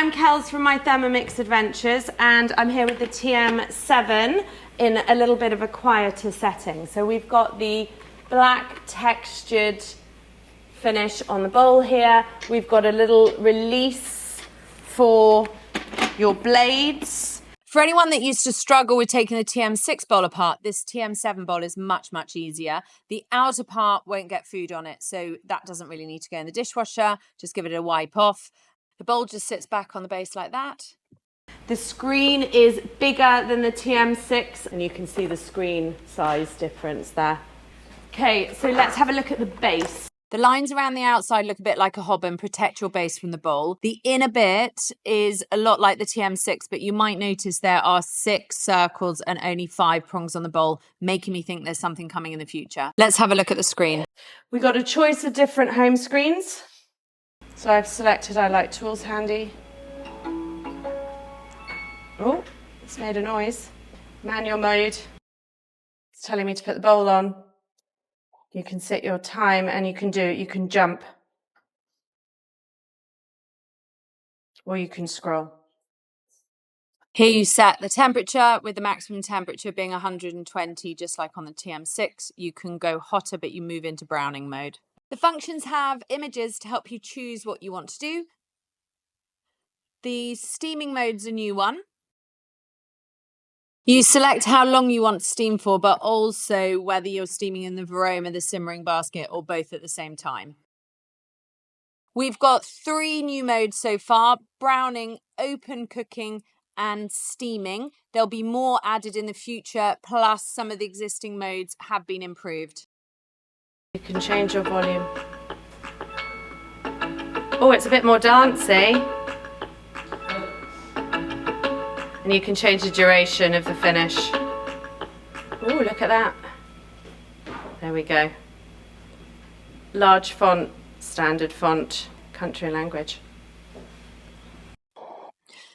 I'm Kels from My Thermomix Adventures, and I'm here with the TM7 in a little bit of a quieter setting. So we've got the black textured finish on the bowl here. We've got a little release for your blades. For anyone that used to struggle with taking the TM6 bowl apart, this TM7 bowl is much, much easier. The outer part won't get food on it, so that doesn't really need to go in the dishwasher. Just give it a wipe off. The bowl just sits back on the base like that. The screen is bigger than the TM6, and you can see the screen size difference there. Okay, so let's have a look at the base. The lines around the outside look a bit like a hob and protect your base from the bowl. The inner bit is a lot like the TM6, but you might notice there are 6 circles and only 5 prongs on the bowl, making me think there's something coming in the future. Let's have a look at the screen. We got a choice of different home screens. So I've selected I like tools handy. Oh, it's made a noise. Manual mode. It's telling me to put the bowl on. You can set your time and you can jump. Or you can scroll. Here you set the temperature, with the maximum temperature being 120, just like on the TM6. You can go hotter, but you move into browning mode. The functions have images to help you choose what you want to do. The steaming mode's a new one. You select how long you want to steam for, but also whether you're steaming in the varoma, the simmering basket, or both at the same time. We've got 3 new modes so far: browning, open cooking, and steaming. There'll be more added in the future, plus some of the existing modes have been improved. You can change your volume. Oh, it's a bit more dancey. And you can change the duration of the finish. Oh, look at that. There we go. Large font, standard font, country and language.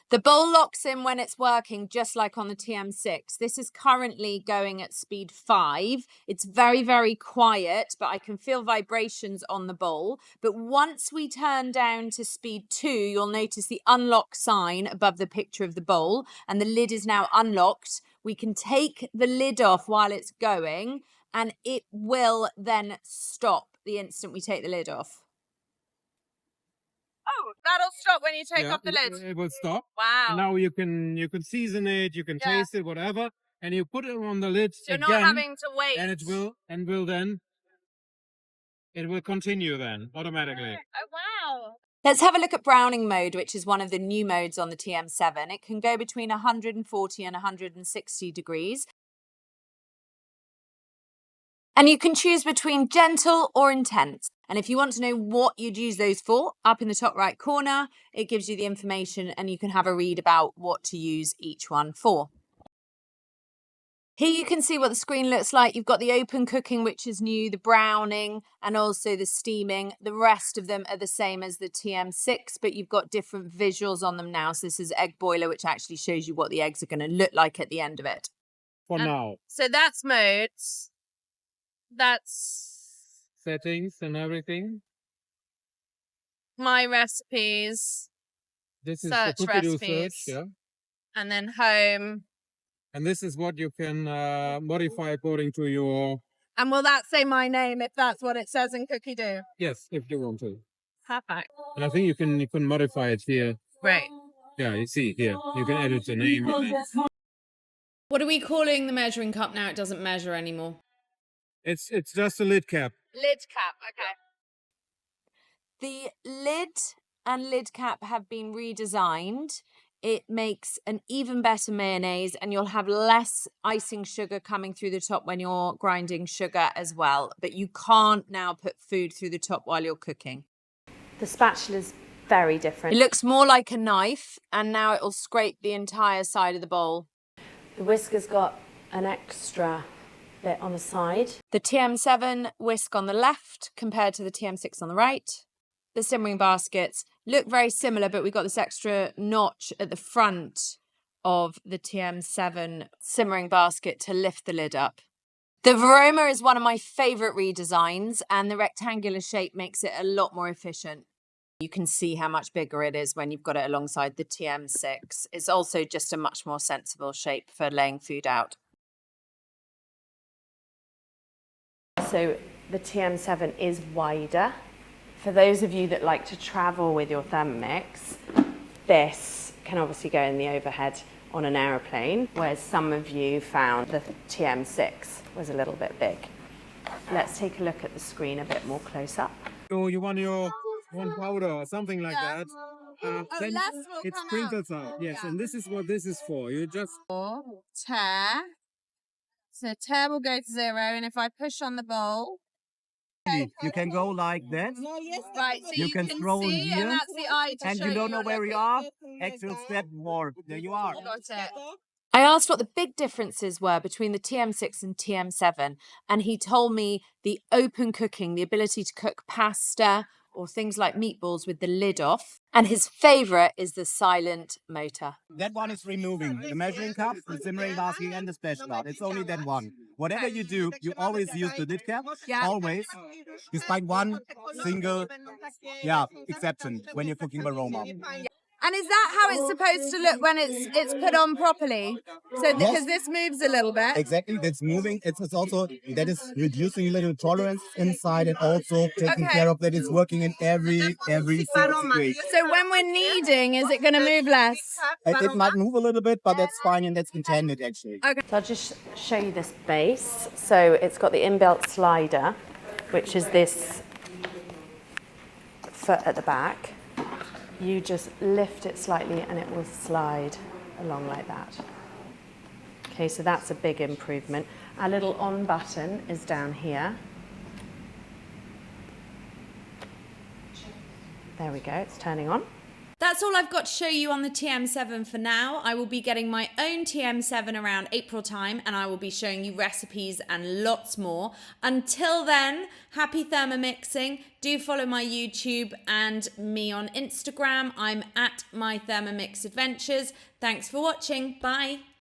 The bowl locks in when it's working, just like on the TM6. This is currently going at speed 5. It's very, very quiet, but I can feel vibrations on the bowl. But once we turn down to speed 2, you'll notice the unlock sign above the picture of the bowl, and the lid is now unlocked. We can take the lid off while it's going, and it will then stop the instant we take the lid off. Oh, that'll stop when you take off the lid. It will stop. Wow. And now you can season it, you can taste it, whatever, and you put it on the lid So you're again, not having to wait. and it will continue then automatically. Oh, wow. Let's have a look at browning mode, which is one of the new modes on the TM7. It can go between 140 and 160 degrees. And you can choose between gentle or intense. And if you want to know what you'd use those for, up in the top right corner, it gives you the information and you can have a read about what to use each one for. Here you can see what the screen looks like. You've got the open cooking, which is new, the browning, and also the steaming. The rest of them are the same as the TM6, but you've got different visuals on them now. So this is egg boiler, which actually shows you what the eggs are going to look like at the end of it. For now. So that's modes. That's Settings and everything. my recipes. This is Search the cookie recipes. search, yeah. And then home. And this is what you can modify according to your... And will that say my name if that's what it says in Cookie Do? Yes, if you want to. Perfect. And I think you can modify it here. Great. Yeah, you see here. You can edit the name. What are we calling the measuring cup now? It doesn't measure anymore. It's just a lid cap. Lid cap, okay. The lid and lid cap have been redesigned. It makes an even better mayonnaise, and you'll have less icing sugar coming through the top when you're grinding sugar as well. But you can't now put food through the top while you're cooking. The spatula's very different. It looks more like a knife, and now it will scrape the entire side of the bowl. The whisker's got an extra bit on the side. The TM7 whisk on the left compared to the TM6 on the right. The simmering baskets look very similar, but we've got this extra notch at the front of the TM7 simmering basket to lift the lid up. The varoma is one of my favourite redesigns, and the rectangular shape makes it a lot more efficient. You can see how much bigger it is when you've got it alongside the TM6. It's also just a much more sensible shape for laying food out. So the TM7 is wider. For those of you that like to travel with your Thermomix, this can obviously go in the overhead on an aeroplane, whereas some of you found the TM6 was a little bit big. Let's take a look at the screen a bit more close up. So you want your one powder or something like that. Then it sprinkles out. Yes, and this is what this is for. You just Tear. So tear will go to 0, and if I push on the bowl, you can go like that. right, so You can scroll see, here, and that's the eye to and show you don't know where you are. Actual step more. There you are. Got it. I asked what the big differences were between the TM6 and TM7, and he told me the open cooking, the ability to cook pasta or things like meatballs with the lid off, and his favourite is the silent motor. That one is removing the measuring cup, the simmering basket, and the spatula. It's only that one. Whatever you do, you always use the lid cap. Yeah. Always. Despite one single, exception when you're cooking with Roma. And is that how it's supposed to look when it's put on properly? So because this moves a little bit. Exactly, that's moving. It's also that is reducing a little tolerance inside, and also taking care of that it's working in every situation. So when we're kneading, is it going to move less? It might move a little bit, but that's fine, and that's intended actually. So I'll just show you this base. So it's got the inbuilt slider, which is this foot at the back. You just lift it slightly and it will slide along like that. Okay, so that's a big improvement. Our little on button is down here. There we go, it's turning on. That's all I've got to show you on the TM7 for now. I will be getting my own TM7 around April time, and I will be showing you recipes and lots more. Until then, happy Thermomixing. Do follow my YouTube and me on Instagram. I'm at My Thermomix Adventures. Thanks for watching. Bye.